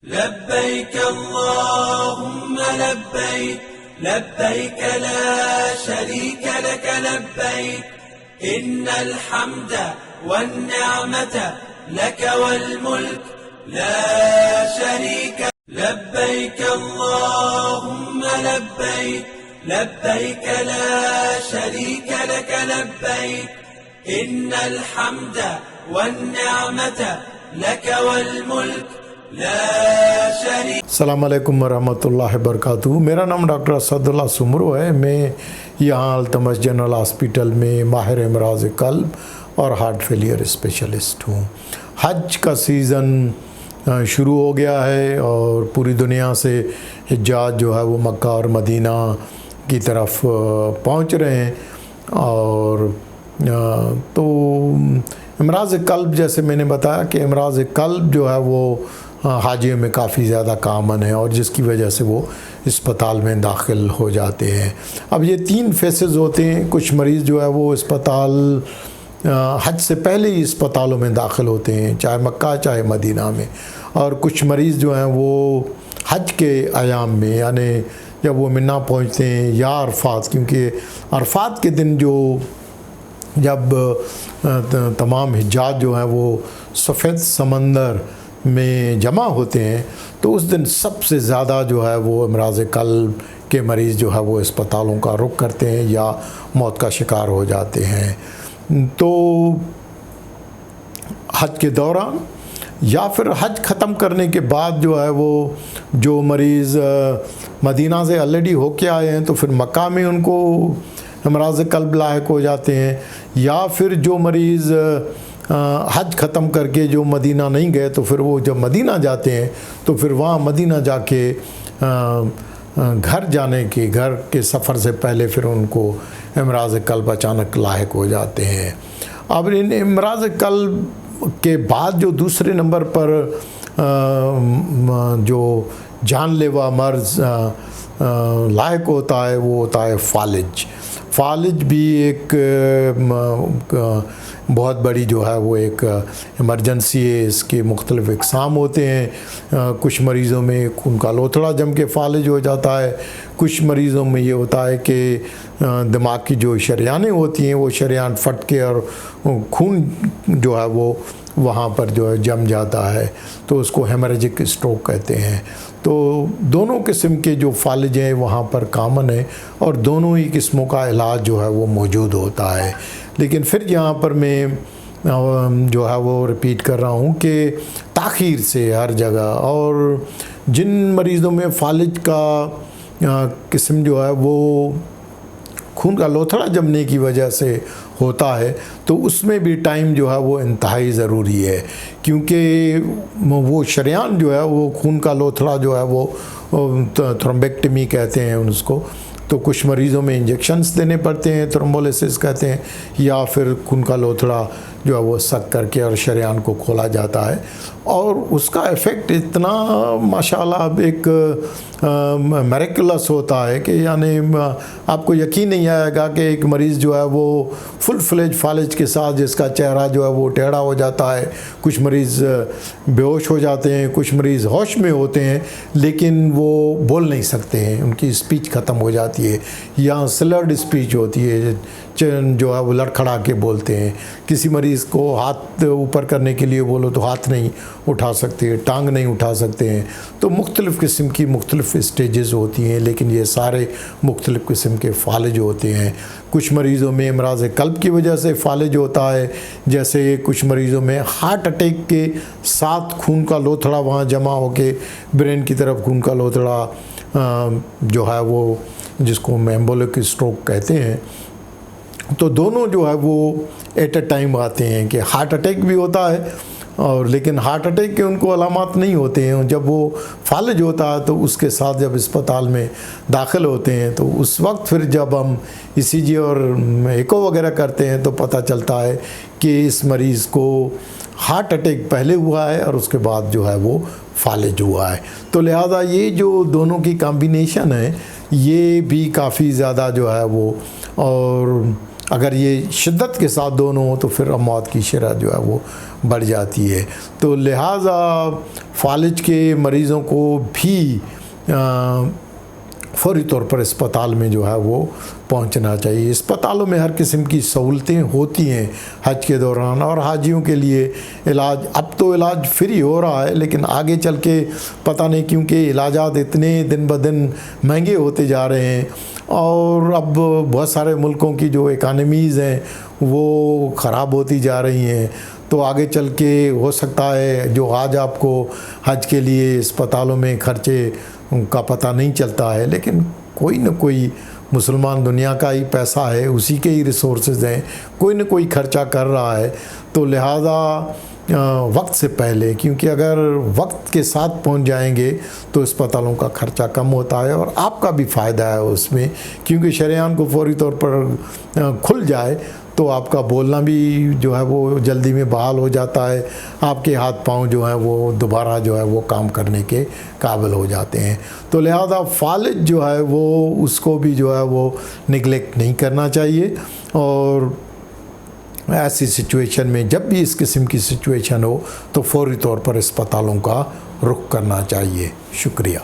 लब्बैक अल्लाहुम्म लब्बैक लब्बैक ला शरीक लक लब्बैक इन्नल हम्द वन्निअमत लक वल मुल्क ला शरीक लब्बैक अल्लाहुम्म लब्बैक लब्बैक ला शरीक लक लब्बैक इन्नल हम्द वन्निअमत लक वल मुल्क। अस्सलाम वालेकुम वरहमतुल्लाहि वबरकातुहू। मेरा नाम डॉक्टर असदुल्ला सुमरो है। मैं यहाँ अल्तमश जनरल हॉस्पिटल में माहिर अमराज़ क़ल्ब और हार्ट फेलियर स्पेशलिस्ट हूँ। हज का सीज़न शुरू हो गया है और पूरी दुनिया से हिज्जाज जो है वो मक्का और मदीना की तरफ पहुँच रहे हैं। और तो अमराज़ क़ल्ब, जैसे मैंने बताया कि अमराज़ क़ल्ब जो है वो हाजियों में काफ़ी ज़्यादा कामन है और जिसकी वजह से वो अस्पताल में दाखिल हो जाते हैं। अब ये 3 फेसेस होते हैं। कुछ मरीज़ जो है वो अस्पताल हज से पहले ही अस्पतालों में दाखिल होते हैं, चाहे मक्का चाहे मदीना में। और कुछ मरीज़ जो हैं वो हज के अयाम में, यानी जब वो मिना पहुँचते हैं या अरफात, क्योंकि अरफात के दिन जब तमाम हिज्जाज जो हैं वो सफ़ेद समंदर में जमा होते हैं तो उस दिन सबसे ज़्यादा जो है वो अमराज़ क़ल्ब के मरीज़ जो है वो अस्पतालों का रुख करते हैं या मौत का शिकार हो जाते हैं। तो हज के दौरान या फिर हज ख़त्म करने के बाद जो है वो जो मरीज़ मदीना से ऑलरेडी होके आए हैं तो फिर मक्का में उनको अमराज़ क़ल्ब लायक हो जाते हैं, या फिर जो मरीज़ हज ख़त्म करके जो मदीना नहीं गए तो फिर वो जब मदीना जाते हैं तो फिर वहाँ मदीना जाके घर के सफ़र से पहले फिर उनको अमराज़ क़ल्ब अचानक लायक हो जाते हैं। अब इन अमराज़ क़ल्ब के बाद जो दूसरे नंबर पर जो जानलेवा मर्ज़ लायक होता है वो होता है फ़ालिज। फ़ालिज भी एक बहुत बड़ी जो है वो एक इमरजेंसी है। इसके मुख्तलिफ़ इक़साम होते हैं। कुछ मरीज़ों में खून का लोथड़ा जम के फ़ालिज हो जाता है। कुछ मरीज़ों में ये होता है कि दिमाग की जो शरियानें होती हैं वो शरियान फट के और खून जो है वो वहाँ पर जो है जम जाता है, तो उसको हेमरेजिक स्ट्रोक कहते हैं। तो दोनों किस्म के जो फ़ालिज हैं वहाँ पर कामन है और दोनों ही किस्मों का इलाज जो है वो मौजूद होता है। लेकिन फिर यहाँ पर मैं जो है वो रिपीट कर रहा हूँ कि ताख़ीर से हर जगह, और जिन मरीज़ों में फ़ालिज का किस्म जो है वो खून का लोथड़ा जमने की वजह से होता है तो उसमें भी टाइम जो है वो इंतहाई ज़रूरी है, क्योंकि वो शरियान जो है वो खून का लोथड़ा जो है वो थ्रोम्बेक्टमी कहते हैं उसको। तो कुछ मरीज़ों में इंजेक्शन्स देने पड़ते हैं, थ्रोम्बोलिसिस कहते हैं, या फिर खून का लोथड़ा जो है वो सक करके और शरियान को खोला जाता है। और उसका इफ़ेक्ट इतना माशाल्लाह एक मिरेकलस होता है कि यानी आपको यकीन नहीं आएगा कि एक मरीज़ जो है वो फुल फ्लेज फ़ालिज के साथ जिसका चेहरा जो है वो टेढ़ा हो जाता है, कुछ मरीज़ बेहोश हो जाते हैं, कुछ मरीज़ होश में होते हैं लेकिन वो बोल नहीं सकते हैं, उनकी स्पीच ख़त्म हो जाती है या स्लर्ड स्पीच होती है, जो है वो लड़खड़ा के बोलते हैं। किसी मरीज़ को हाथ ऊपर करने के लिए बोलो तो हाथ नहीं उठा सकते, टांग नहीं उठा सकते हैं। तो मुख्तलिफ़ किस्म की मुख्तलिफ़ स्टेजेस होती हैं, लेकिन ये सारे मुख्तलिफ़ किस्म के फ़ालिज होते हैं। कुछ मरीज़ों में अमराज़ क़ल्ब की वजह से फ़ालिज होता है, जैसे कुछ मरीज़ों में हार्ट अटैक के साथ खून का लोथड़ा वहाँ जमा होके ब्रेन की तरफ खून का लोथड़ा जो है वो जिसको एम्बोलिक स्ट्रोक कहते हैं। तो दोनों जो है वो एट अ टाइम आते हैं कि हार्ट अटैक भी होता है और लेकिन हार्ट अटैक के उनको अलामात नहीं होते हैं। जब वो फ़ालिज होता है तो उसके साथ जब अस्पताल में दाखिल होते हैं तो उस वक्त फिर जब हम ECG और एको वगैरह करते हैं तो पता चलता है कि इस मरीज़ को हार्ट अटैक पहले हुआ है और उसके बाद जो है वो फ़ालिज हुआ है। तो लिहाजा ये जो दोनों की कॉम्बिनेशन है ये भी काफ़ी ज़्यादा जो है वो, और अगर ये शिद्दत के साथ दोनों हो तो फिर मौत की शरह जो है वो बढ़ जाती है। तो लिहाजा फालिज के मरीज़ों को भी फौरी तौर पर अस्पताल में जो है वो पहुंचना चाहिए। अस्पतालों में हर किस्म की सहूलतें होती हैं हज के दौरान, और हाजियों के लिए इलाज, अब तो इलाज फ्री हो रहा है, लेकिन आगे चल के पता नहीं, क्योंकि इलाजात इतने दिन ब दिन महंगे होते जा रहे हैं और अब बहुत सारे मुल्कों की जो इकानमीज़ हैं वो ख़राब होती जा रही हैं। तो आगे चल के हो सकता है जो आज आपको हज के लिए अस्पतालों में खर्चे का पता नहीं चलता है, लेकिन कोई न कोई मुसलमान दुनिया का ही पैसा है, उसी के ही रिसोर्सेज हैं, कोई न कोई खर्चा कर रहा है। तो लिहाजा वक्त से पहले, क्योंकि अगर वक्त के साथ पहुंच जाएंगे तो अस्पतालों का खर्चा कम होता है और आपका भी फ़ायदा है उसमें, क्योंकि शरेआन को फौरी तौर पर खुल जाए तो आपका बोलना भी जो है वो जल्दी में बहाल हो जाता है, आपके हाथ पांव जो हैं वो दोबारा जो है वो काम करने के काबिल हो जाते हैं। तो लिहाजा फालिज जो है वो उसको भी जो है वो निगलेक्ट नहीं करना चाहिए, और ऐसी सिचुएशन में जब भी इस किस्म की सिचुएशन हो तो फौरी तौर पर अस्पतालों का रुख करना चाहिए। शुक्रिया।